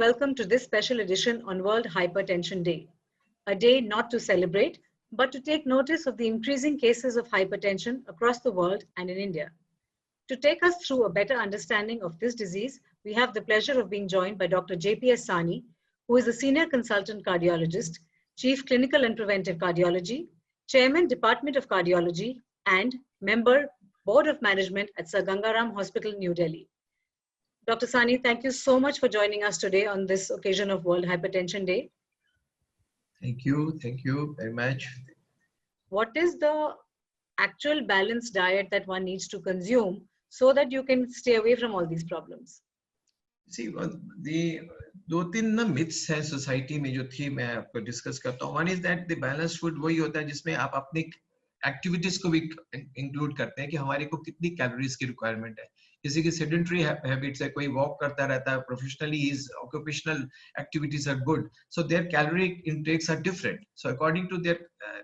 welcome to this special edition on World Hypertension Day. A day not to celebrate, but to take notice of the increasing cases of hypertension across the world and in India. To take us through a better understanding of this disease, we have the pleasure of being joined by Dr. JPS Sawhney, who is a Senior Consultant Cardiologist, Chief Clinical and Preventive Cardiology, Chairman, Department of Cardiology, and Member, Board of Management at Sir Gangaram Hospital, New Delhi. Dr. Sawhney, thank you so much for joining us today on this occasion of World Hypertension Day. Thank you very much. What is the actual balanced diet that one needs to consume so that you can stay away from all these problems? See, the दो तीन ना myths हैं society में जो थी मैं आपको discuss करता हूँ. One is that the balanced food वही होता है जिसमें आप अपनी activities को भी include करते हैं कि हमारे को कितनी calories की requirement है. किसी की sedentary habits है, कोई walk करता रहता है, professionally his occupational activities are good, so their calorie intakes are different. So according to their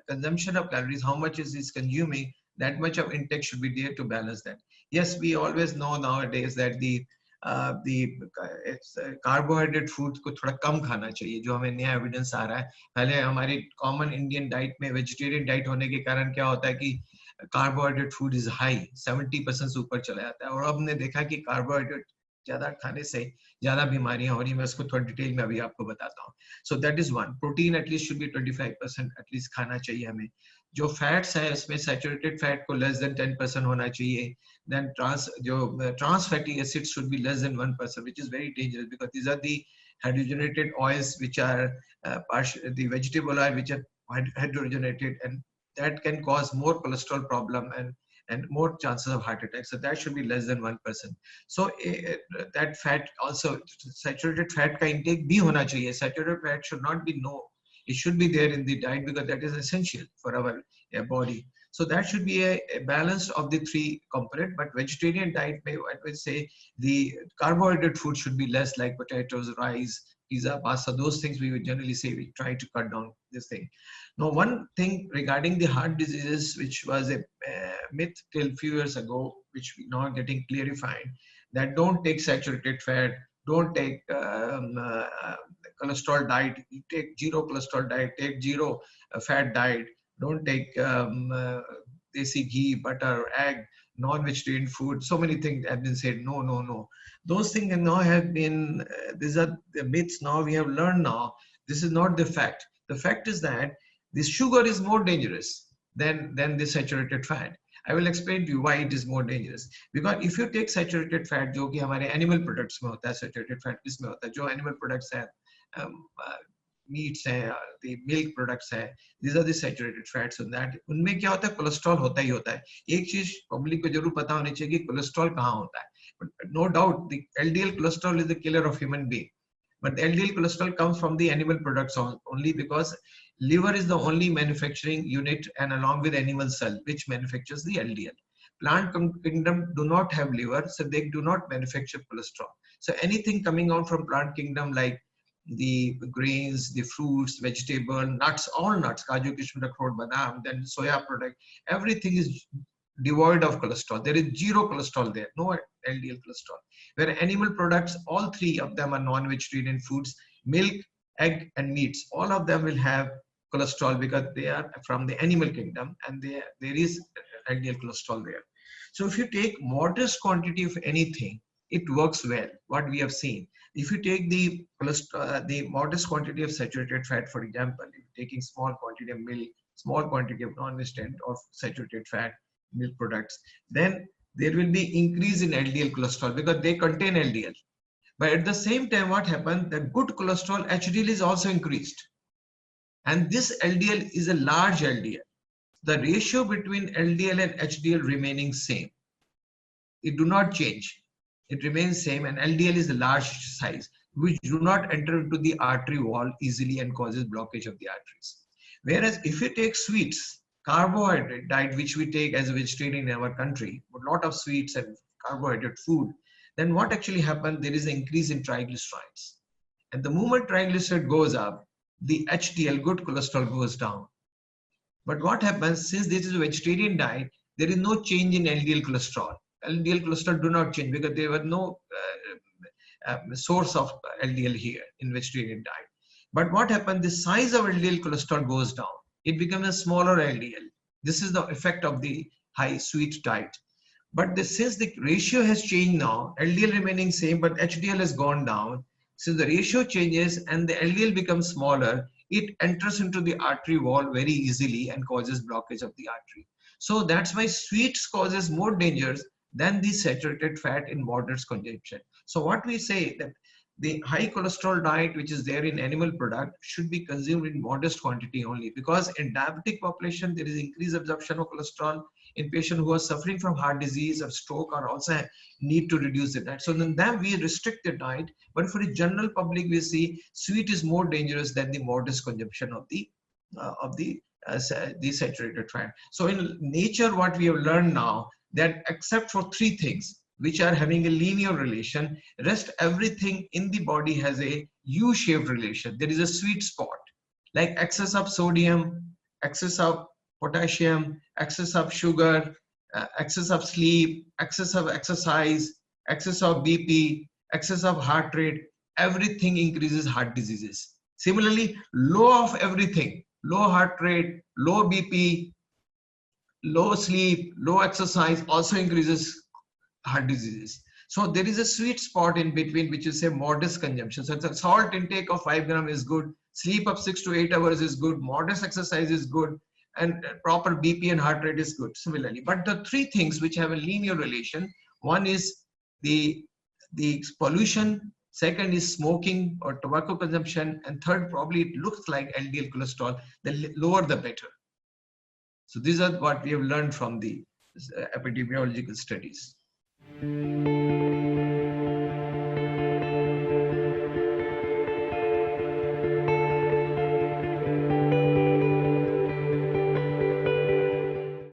consumption of calories, how much is consuming, that much of intake should be there to balance that. Yes, we always know nowadays that the carbohydrate food को थोड़ा कम खाना चाहिए, जो हमें नया evidence आ रहा है. पहले हमारी कॉमन इंडियन डाइट में वेजिटेरियन डाइट होने के कारण क्या होता है कि कार्बोहाइड्रेट फूड इज हाई, 70% से ऊपर चला जाता है. और अब हमने देखा कि कार्बोहाइड्रेट ज्यादा खाने से ज्यादा बीमारियां हो रही हैं. मैं उसको थोड़ा डिटेल में अभी आपको बताता हूँ. So that is one. Protein at least should be 25% at least खाना चाहिए हमें. जो फैट्स है उसमें सैचुरेटेड फैट को लेस देन 10% होना चाहिए. Then trans fatty acids should be less than 1%, which is very dangerous because these are the hydrogenated oils which are the vegetable oil which are hydrogenated, and that can cause more cholesterol problem and more chances of heart attack. So that should be less than 1%. So that fat also, saturated fat का intake भी होना चाहिए. Saturated fat should not be it should be there in the diet because that is essential for our body. So that should be a balance of the three component. But vegetarian diet, I would say the carbohydrate food should be less, like potatoes, rice, pizza, pasta. Those things we would generally say we try to cut down this thing. Now, one thing regarding the heart diseases, which was a myth till few years ago, which we now are getting clarified, that don't take saturated fat, don't take cholesterol diet, you take zero cholesterol diet, take zero fat diet, don't take desi ghee, butter, egg, non-vegetarian food. So many things have been said. No. Those things now have been, these are the myths now. We have learned now. This is not the fact. The fact is that this sugar is more dangerous than the saturated fat. I will explain to you why it is more dangerous. Because if you take saturated fat, जो कि हमारे animal products में होता है, saturated fat किसमें होता है? जो animal products हैं, meats हैं, the milk products हैं, these are the saturated fats in that. उनमें क्या होता है? कोलेस्ट्रॉल होता ही होता है. एक चीज पब्लिक को जरूर पता होनी चाहिए कि कोलेस्ट्रॉल कहाँ होता है. But no doubt, the LDL cholesterol is the killer of human being. But the LDL cholesterol comes from the animal products only because liver is the only manufacturing unit, and along with animal cell, which manufactures the LDL. Plant kingdom do not have liver, so they do not manufacture cholesterol. So anything coming out from plant kingdom like the grains, the fruits, vegetable, nuts, all nuts, kaju, kishmir, akhroat, badam, then soya product, everything is devoid of cholesterol. There is zero cholesterol there, no LDL cholesterol. Where animal products, all three of them are non-vegetarian foods, milk, egg, and meats. All of them will have cholesterol because they are from the animal kingdom, and there is LDL cholesterol there. So if you take modest quantity of anything, it works well. What we have seen. If you take the modest quantity of saturated fat, for example, if you're taking small quantity of milk, small quantity of non-vegetarian or saturated fat, milk products, then there will be increase in LDL cholesterol because they contain LDL. But at the same time, what happens? The good cholesterol HDL is also increased. And this LDL is a large LDL. The ratio between LDL and HDL remaining same. It do not change. It remains same, and LDL is a large size, which do not enter into the artery wall easily and causes blockage of the arteries. Whereas if you take sweets, carbohydrate diet, which we take as a vegetarian in our country, a lot of sweets and carbohydrate food, then what actually happens? There is an increase in triglycerides. And the moment triglyceride goes up, the HDL, good cholesterol, goes down. But what happens, since this is a vegetarian diet, there is no change in LDL cholesterol. LDL cholesterol do not change because there were no source of LDL here in vegetarian diet. But what happened? The size of LDL cholesterol goes down. It becomes a smaller LDL. This is the effect of the high sweet diet. But since the ratio has changed now, LDL remaining same, but HDL has gone down. Since the ratio changes and the LDL becomes smaller, it enters into the artery wall very easily and causes blockage of the artery. So that's why sweets causes more dangers than the saturated fat in moderate consumption. So what we say that the high cholesterol diet which is there in animal product should be consumed in modest quantity only, because in diabetic population there is increased absorption of cholesterol. In patients who are suffering from heart disease or stroke or also need to reduce the diet. So then we restrict the diet, but for the general public we see sweet is more dangerous than the modest consumption of the saturated fat. So in nature what we have learned now, that except for three things which are having a linear relation, rest everything in the body has a U-shaped relation. There is a sweet spot, like excess of sodium, excess of potassium, excess of sugar, excess of sleep, excess of exercise, excess of BP, excess of heart rate, everything increases heart diseases. Similarly, low of everything, low heart rate, low BP, low sleep, low exercise also increases heart diseases. So there is a sweet spot in between, which is a modest consumption. So the salt intake of 5 grams is good, sleep of 6 to 8 hours is good, modest exercise is good, and proper BP and heart rate is good similarly. But the three things which have a linear relation, one is the pollution, second is smoking or tobacco consumption, and third probably it looks like LDL cholesterol. The lower the better. So these are what we have learned from the epidemiological studies.